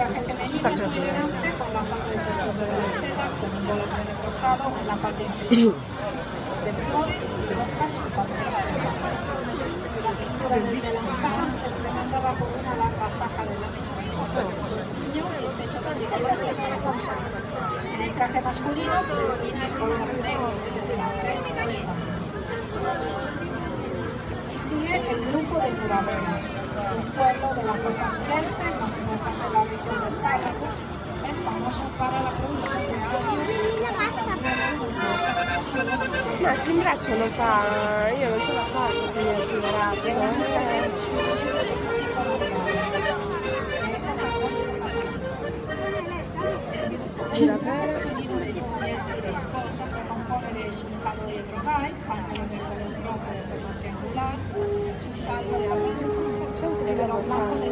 traje femenino es muy elegante con la parte de textos de seda, con un volante recortado en la parte inferior, de flores y hojas y patrones de ropa. La pintura del delantal es remandada por una larga faja de lámina niño y es hecho de figuras de cartón. En el traje masculino predomina el color negro de la técnica y sigue el grupo de Muravera, un pueblo de la costa sureste, más importante de la región de Sálavos. Es famoso para la producción de Ma che braccio lo fa? Io non ce la faccio più il braccio. Muravera de lluvias y de esposas se compone de sulfato de hidrogai, pañuelo de color rojo de forma triangular, sulfato de arroz, pero blanco de